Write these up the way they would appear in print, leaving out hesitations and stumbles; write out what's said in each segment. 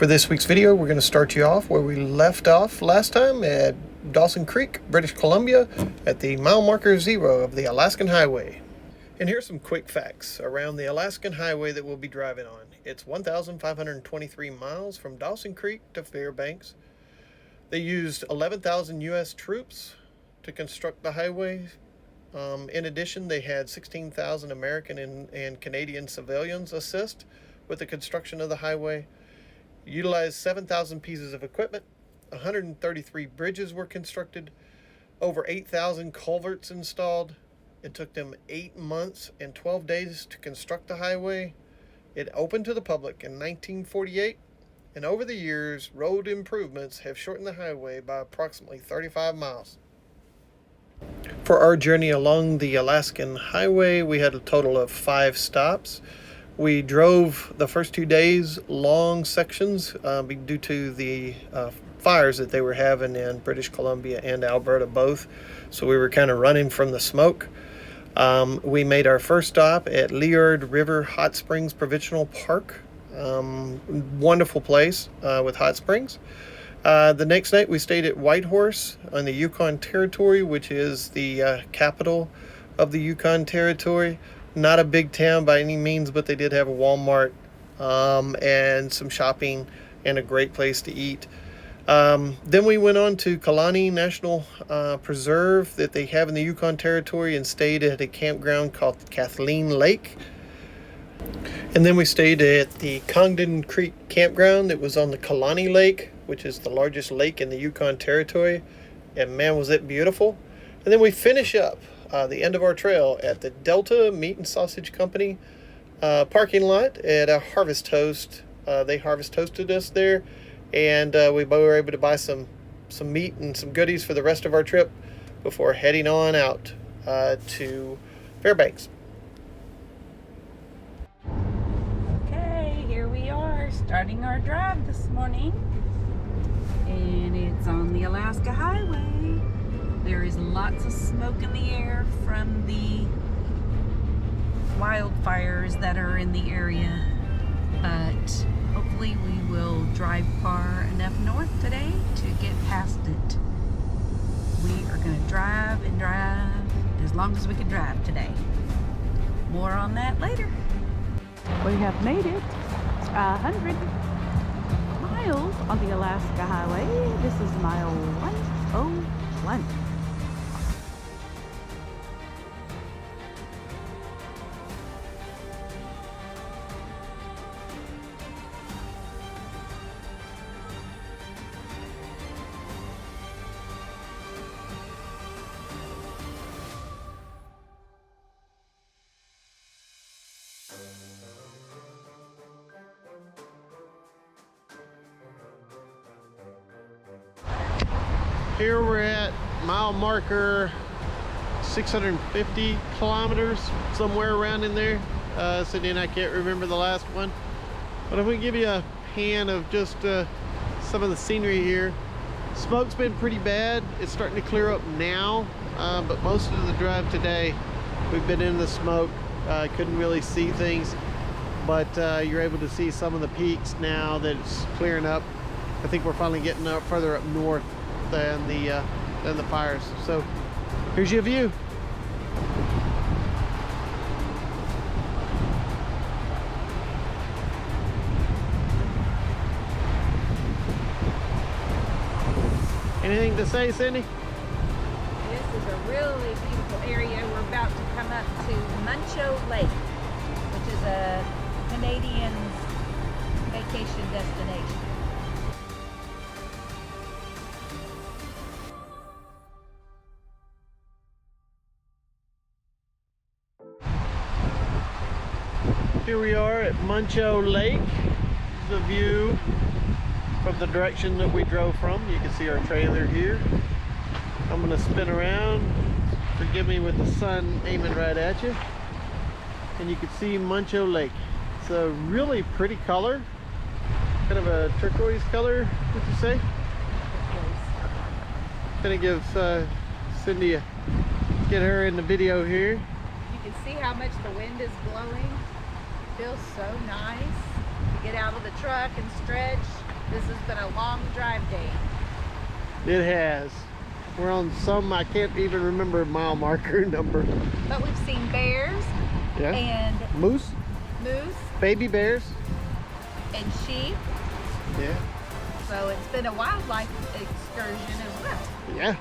For this week's video, we're going to start you off where we left off last time at Dawson Creek, British Columbia, at the mile marker 0 of the Alaskan Highway. And here's some quick facts around the Alaskan Highway that we'll be driving on. It's 1,523 miles from Dawson Creek to Fairbanks. They used 11,000 U.S. troops to construct the highway. In addition, they had 16,000 American and Canadian civilians assist with the construction of the highway. Utilized 7,000 pieces of equipment, 133 bridges were constructed, over 8,000 culverts installed. It took them 8 months and 12 days to construct the highway. It opened to the public in 1948, and over the years, road improvements have shortened the highway by approximately 35 miles. For our journey along the Alaskan Highway, we had a total of 5 stops. We drove the first 2 days long sections due to the fires that they were having in British Columbia and Alberta both. So we were kind of running from the smoke. We made our first stop at Laird Hot Springs Provincial Park. Wonderful place with hot springs. The next night we stayed at Whitehorse on the Yukon Territory, which is the capital of the Yukon Territory. Not a big town by any means, but they did have a Walmart and some shopping and a great place to eat. Then we went on to Kalani National Preserve that they have in the Yukon Territory and stayed at a campground called Kathleen Lake. And then we stayed at the Congdon Creek campground that was on the Kalani Lake, which is the largest lake in the Yukon Territory. And man, was it beautiful. And then we finish up the end of our trail at the Delta Meat and Sausage Company parking lot at a Harvest Toast. They Harvest Toasted us there, and we were able to buy some meat and some goodies for the rest of our trip before heading on out to Fairbanks. Okay, here we are starting our drive this morning, and it's on the Alaska Highway. There is lots of smoke in the air from the wildfires that are in the area, but hopefully we will drive far enough north today to get past it. We are going to drive and drive as long as we can drive today. More on that later. We have made it 100 miles on the Alaska Highway. This is mile 101. Here we're at mile marker 650 kilometers, somewhere around in there. Cindy and I can't remember the last one. But I'm going to give you a pan of just some of the scenery here. Smoke's been pretty bad. It's starting to clear up now, but most of the drive today we've been in the smoke. Couldn't really see things, but you're able to see some of the peaks now that it's clearing up. I think we're finally getting up further up north than the fires. So here's your view. Anything to say, Cindy? This is a really beautiful area. We're about to come up to Munchkin Lake, which is a Canadian vacation destination. Here we are at Munchkin Lake. This is a view from the direction that we drove from. You can see our trailer here. I'm going to spin around. Forgive me with the sun aiming right at you. And you can see Munchkin Lake. It's a really pretty color. Kind of a turquoise color, would you say? Kind of gives Cindy get her in the video here. You can see how much the wind is blowing. Feels so nice to get out of the truck and stretch. This has been a long drive day. It has. We're on some, I can't even remember mile marker number. But we've seen bears and moose, baby bears, and sheep. Yeah. So it's been a wildlife excursion as well. Yeah.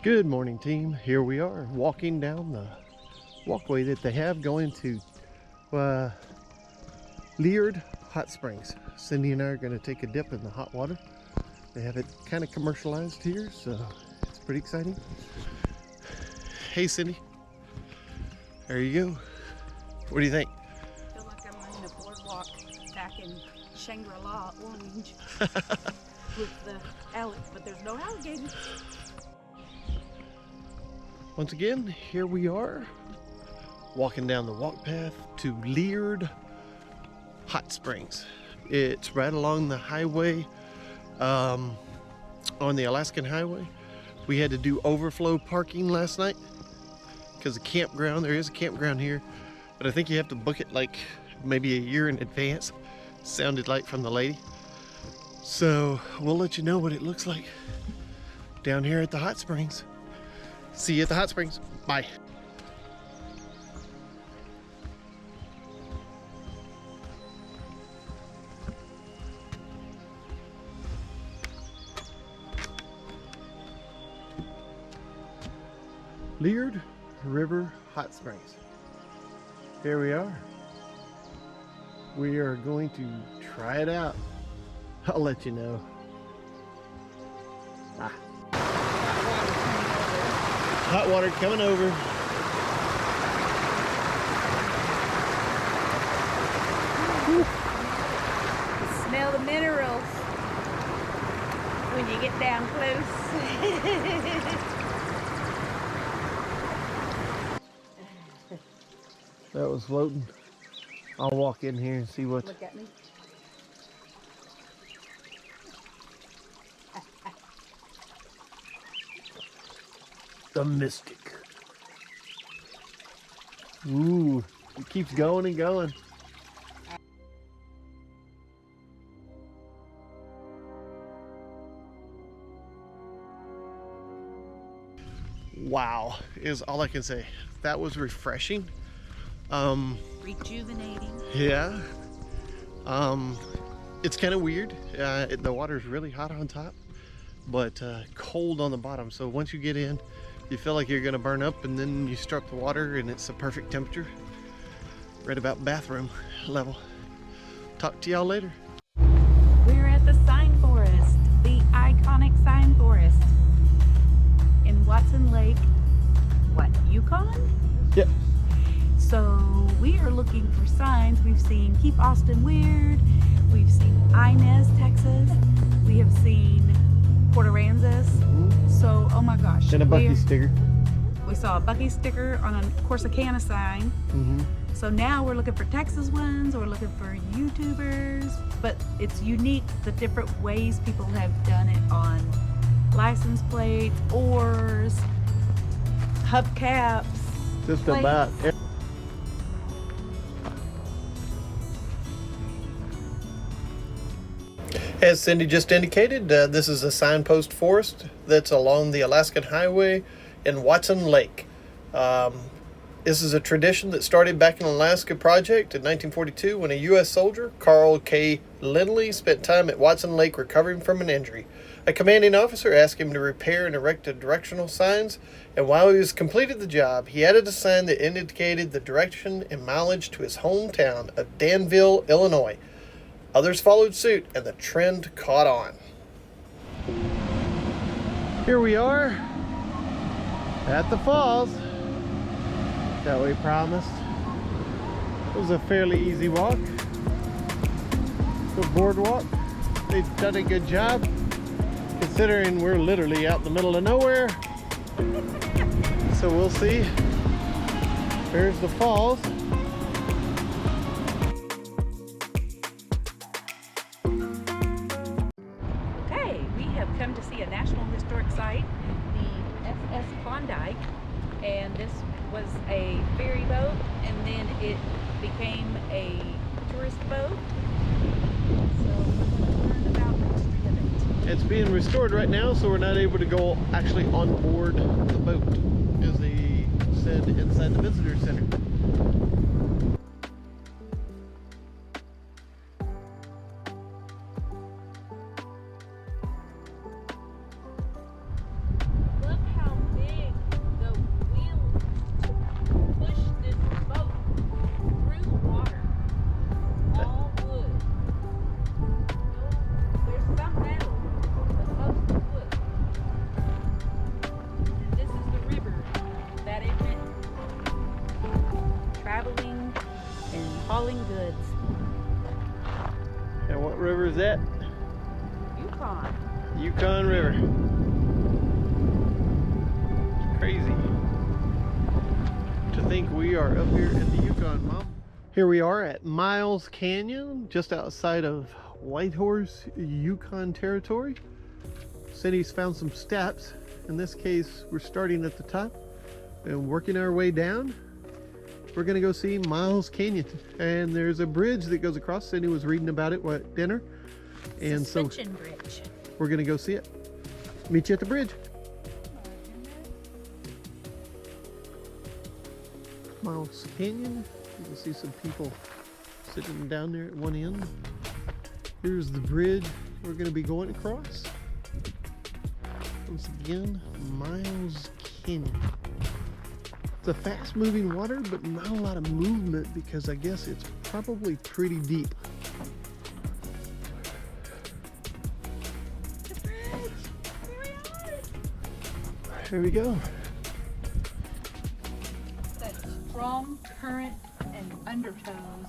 Good morning, team. Here we are walking down the walkway that they have going to Laird Hot Springs. Cindy and I are going to take a dip in the hot water. They have it kind of commercialized here, so it's pretty exciting. Hey, Cindy. There you go. What do you think? I feel like I'm on a boardwalk back in Shangri-La Orange with the but there's no alligators. Once again, here we are walking down the walk path to Laird Hot Springs. It's right along the highway, on the Alaskan Highway. We had to do overflow parking last night because the campground, there is a campground here, but I think you have to book it like maybe a year in advance, sounded like from the lady. So we'll let you know what it looks like down here at the hot springs. See you at the hot springs. Bye. Laird River Hot Springs. Here we are. We are going to try it out. I'll let you know. Hot water coming over. Smell the minerals when you get down close. That was floating. I'll walk in here and see what. Look at me. The Mystic. Ooh, it keeps going and going. Wow, is all I can say. That was refreshing. Rejuvenating. Yeah. It's kind of weird. The water's really hot on top, but cold on the bottom. So once you get in, you feel like you're gonna burn up, and then you struck the water and it's the perfect temperature. Right about bathroom level. Talk to y'all later. We're at the Sign Forest, the iconic Sign Forest in Watson Lake, what, Yukon? Yep. So we are looking for signs. We've seen Keep Austin Weird, we've seen Inez, Texas, we have seen Port Aransas. So, oh my gosh. And a Bucky sticker. We saw a Bucky sticker on a Corsicana sign. So now we're looking for Texas ones, or we're looking for YouTubers, but it's unique the different ways people have done it on license plates, oars, hubcaps. Just about. As Cindy just indicated, this is a signpost forest that's along the Alaskan Highway in Watson Lake. This is a tradition that started back in Alaska project in 1942 when a U.S. soldier, Carl K. Lindley, spent time at Watson Lake recovering from an injury. A commanding officer asked him to repair and erect directional signs, and while he was completed the job, he added a sign that indicated the direction and mileage to his hometown of Danville, Illinois. Others followed suit, and the trend caught on. Here we are at the falls that we promised. It was a fairly easy walk. The boardwalk. They've done a good job considering we're literally out in the middle of nowhere. So we'll see. There's the falls. Okay, we have come to see a National Historic Site, the SS Klondike, and this was a ferry boat, and then it became a tourist boat. So we're going to learn about the history of it. It's being restored right now, so we're not able to go actually on board the boat, as they said inside the visitor center. Look how big the wheels to push this boat through the water. All wood. No, there's some metal, but most is wood. And this is the river that it went traveling and hauling goods. And what river is that? Yukon. Yukon River. It's crazy to think we are up here in the Yukon, Mom. Here we are at Miles Canyon, just outside of Whitehorse, Yukon Territory. Cindy's found some steps. In this case, we're starting at the top and working our way down. We're gonna go see Miles Canyon, and there's a bridge that goes across. Cindy was reading about it at dinner, and so Suspension bridge. we're gonna go see it. Meet you at the bridge. Miles Canyon. You can see some people sitting down there at one end. Here's the bridge we're gonna be going across. Once again, Miles Canyon. It's a fast moving water, but not a lot of movement because I guess it's probably pretty deep. The bridge! Here we are! Here we go. That strong current and undertows.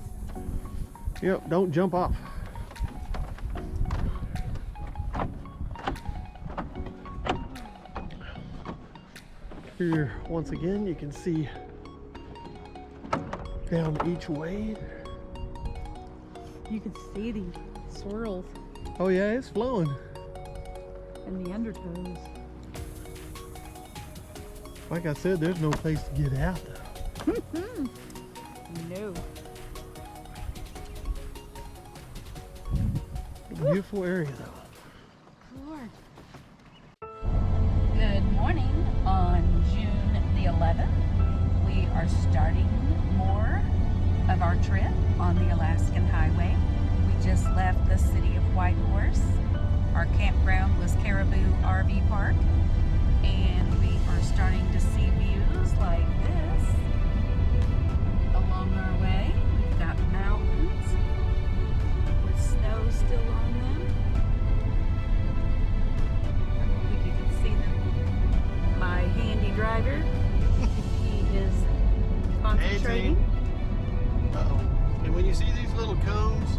Yep, don't jump off. Here, once again, you can see down each way. You can see the swirls Oh yeah, it's flowing. and the undertows. Like I said, there's no place to get out though. No. Beautiful area though. Lord. Good morning on June the 11th. We are starting more of our trip on the Alaskan Highway. We just left the city of Whitehorse. Our campground was Caribou RV Park, and we are starting to see views like this along our way. We've got mountains with snow still on them. I don't think you can see them. My handy driver, he is concentrating. Uh-oh. And when you see these little cones,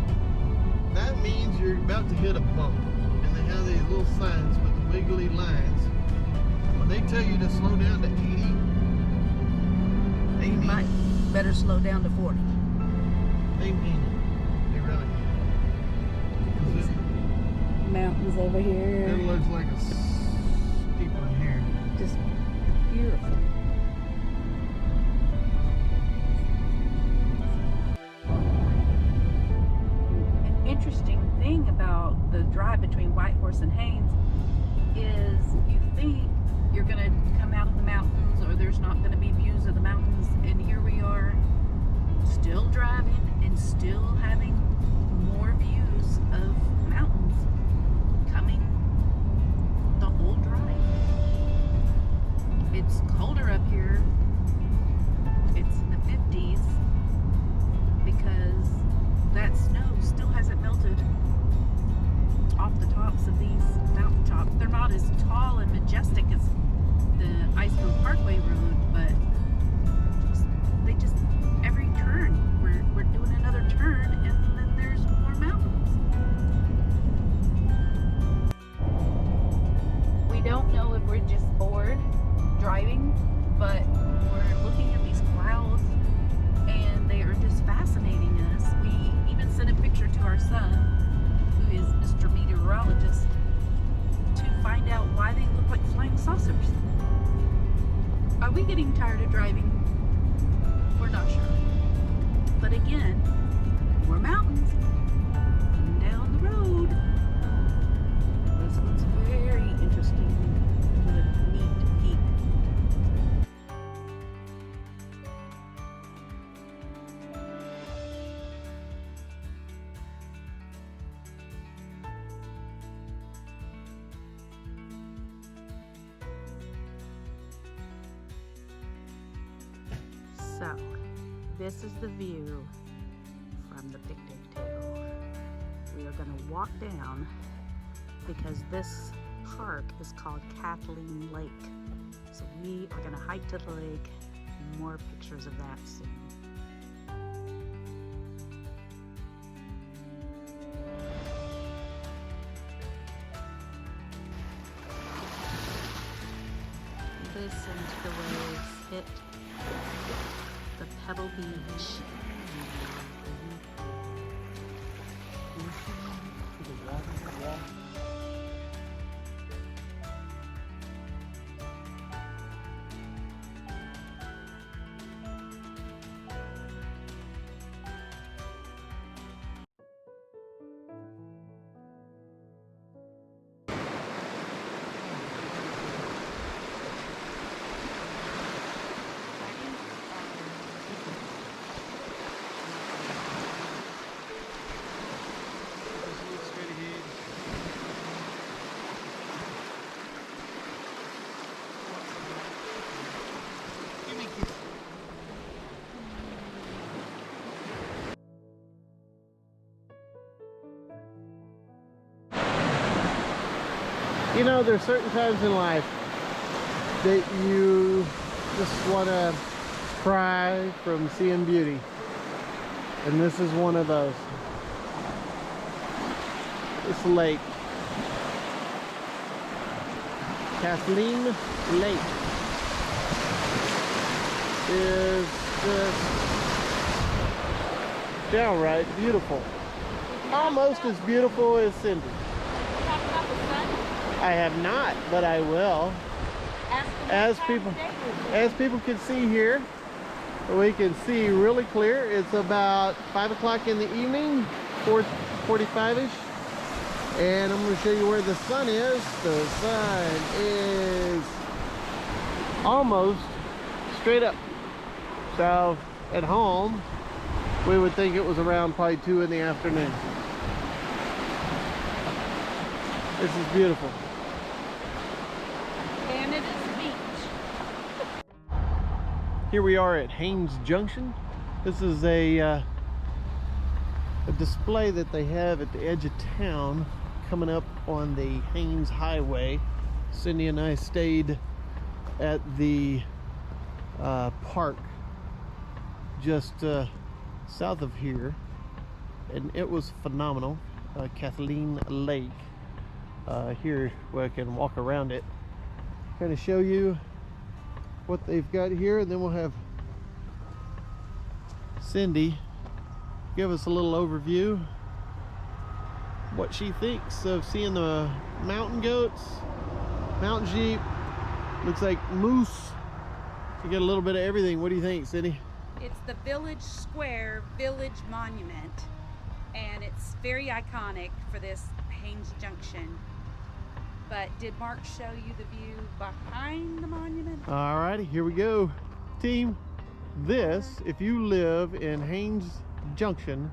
that means you're about to hit a bump. And they have these little signs with the wiggly lines. When they tell you to slow down to 80, they You mean might better slow down to 40. it. They mean it. They really do. 'Cause Mountains over here. it looks like a steep one here. Just beautiful. An interesting thing about the drive between Whitehorse and Haines is you think you're going to come out of the mountains or there's not going to be views still driving and still having more views of mountains coming the whole drive. It's colder up here. It's in the 50s because that snow still hasn't melted off the tops of these mountaintops. They're not as tall and majestic as the Icefield Parkway Road, but they just, every turn, we're doing another turn and then there's more mountains. We don't know if we're just bored driving, but we're looking at these clouds and they are just fascinating us. We even sent a picture to our son, who is Mr. Meteorologist, to find out why they look like flying saucers. Are we getting tired of driving? We're not sure. But again, more mountains coming down the road. This one's very interesting. What a neat peak. So, this is the view from the picnic table. We are going to walk down because this park is called Kathleen Lake. So we are going to hike to the lake. More pictures of that soon. Listen to the waves hit the Pebble Beach. You know, there's certain times in life that you just want to cry from seeing beauty. And this is one of those. This lake. Kathleen Lake is just downright beautiful. Almost as beautiful as Cindy. I have not, but I will. As people can see here, we can see really clear. It's about 5 o'clock in the evening, 4:45ish, and I'm going to show you where the sun is. The sun is almost straight up. So at home, we would think it was around probably 2 in the afternoon. This is beautiful. And it is beach. Here we are at Haines Junction. This is a display that they have at the edge of town coming up on the Haines Highway. Cindy and I stayed at the park just south of here, and it was phenomenal. Kathleen Lake. Here where I can walk around it, kind of show you what they've got here, and then we'll have Cindy give us a little overview what she thinks of seeing the mountain goats, mountain sheep, looks like moose. You get a little bit of everything. What do you think, Cindy? It's the Village Square Village Monument, and it's very iconic for this Haines Junction. But did Mark show you the view behind the monument? Alrighty, here we go, team. This, if you live in Haines Junction,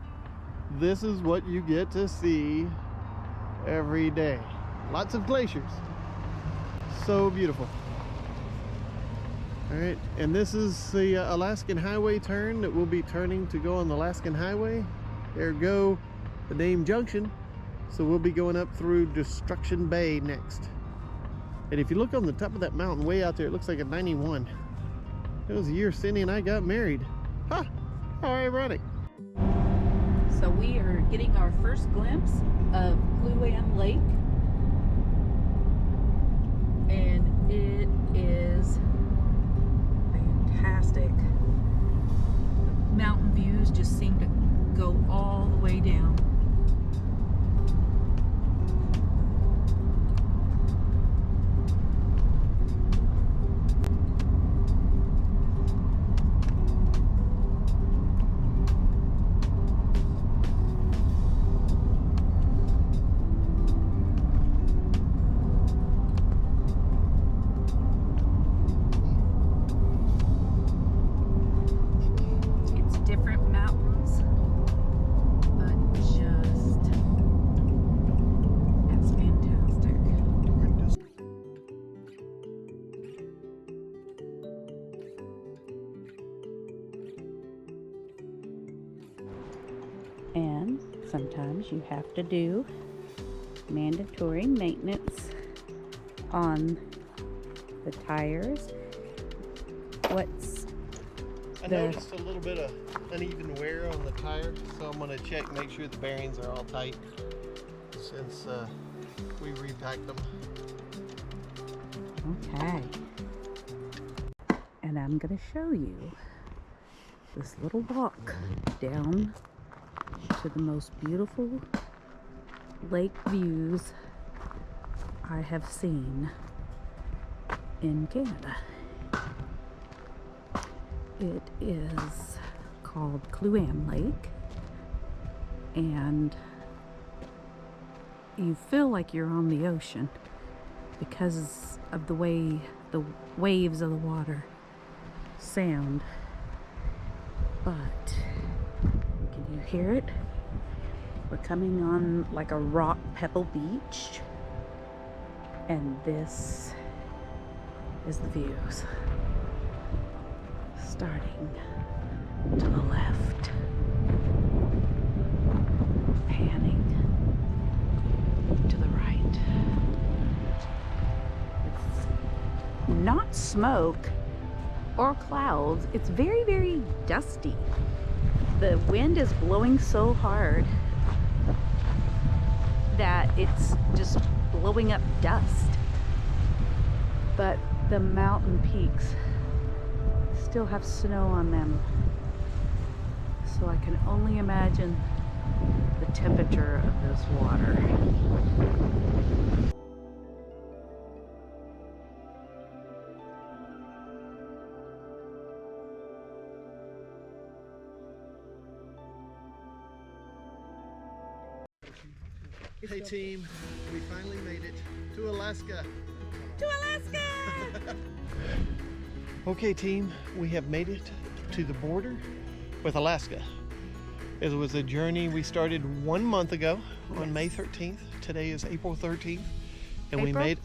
this is what you get to see every day. Lots of glaciers. So beautiful. All right, and this is the Alaskan Highway turn that we'll be turning to go on the Alaskan Highway. There go the name Junction. So we'll be going up through Destruction Bay next. And if you look on the top of that mountain way out there, it looks like a 91. It was the year Cindy and I got married. Huh, how ironic. So we are getting our first glimpse of Kluane Lake. And it is fantastic. The mountain views just seem to go all the way down. And sometimes you have to do mandatory maintenance on the tires. I noticed a little bit of uneven wear on the tire, so I'm going to check, make sure the bearings are all tight since we repacked them. Okay. And I'm going to show you this little walk down to the most beautiful lake views I have seen in Canada. It is called Kluane Lake, and you feel like you're on the ocean because of the way the waves of the water sound. But can you hear it? We're coming on like a rock pebble beach, and this is the views. Starting to the left, panning to the right. It's not smoke or clouds. It's very, very dusty. The wind is blowing so hard that it's just blowing up dust. But the mountain peaks still have snow on them. So I can only imagine the temperature of this water. Hey team, we finally made it to Alaska. To Alaska! Okay team, we have made it to the border with Alaska. It was a journey we started 1 month ago on May 13th. Today is April 13th. And we made,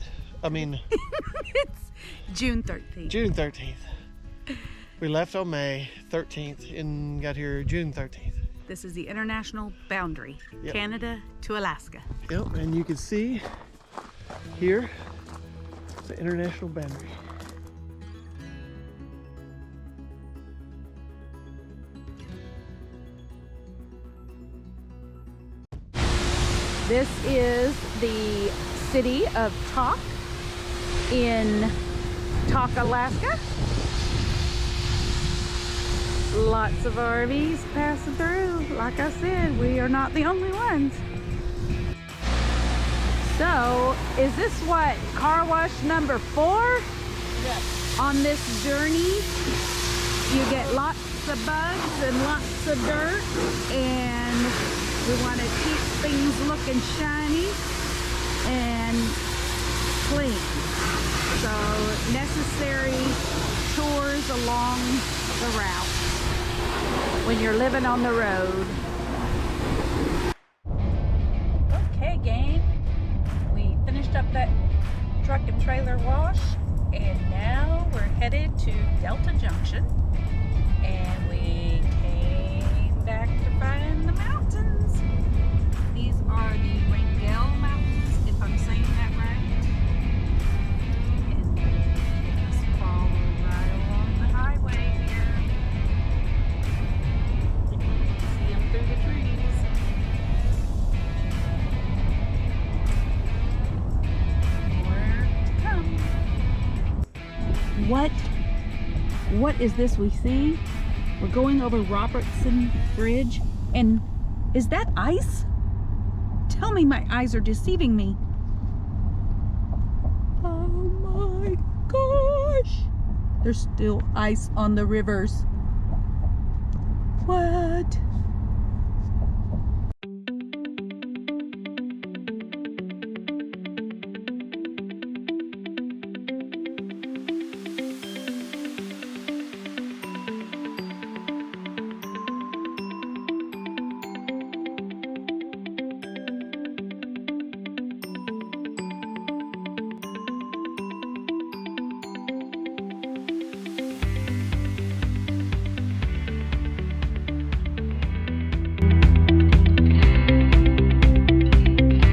it's June 13th. June 13th. We left on May 13th and got here June 13th. This is the international boundary, Yep. Canada to Alaska. Yep, and you can see here, the international boundary. This is the city of Tok in Tok, Alaska. Lots of RVs passing through. Like I said, we are not the only ones. So, is this what, car wash number 4? Yes. On this journey, you get lots of bugs and lots of dirt, and we want to keep things looking shiny and clean. So, necessary chores along the route. when you're living on the road. Okay, gang. We finished up that truck and trailer wash, and now we're headed to Delta Junction. And we came back to find the mountains. These are the Wrangell Mountains, if I'm saying that right. And just follow right along the highway here. You can see them through the trees. More to come. What is this we see? We're going over Robertson Bridge, and is that ice? Tell me my eyes are deceiving me. Oh my gosh! There's still ice on the rivers. What?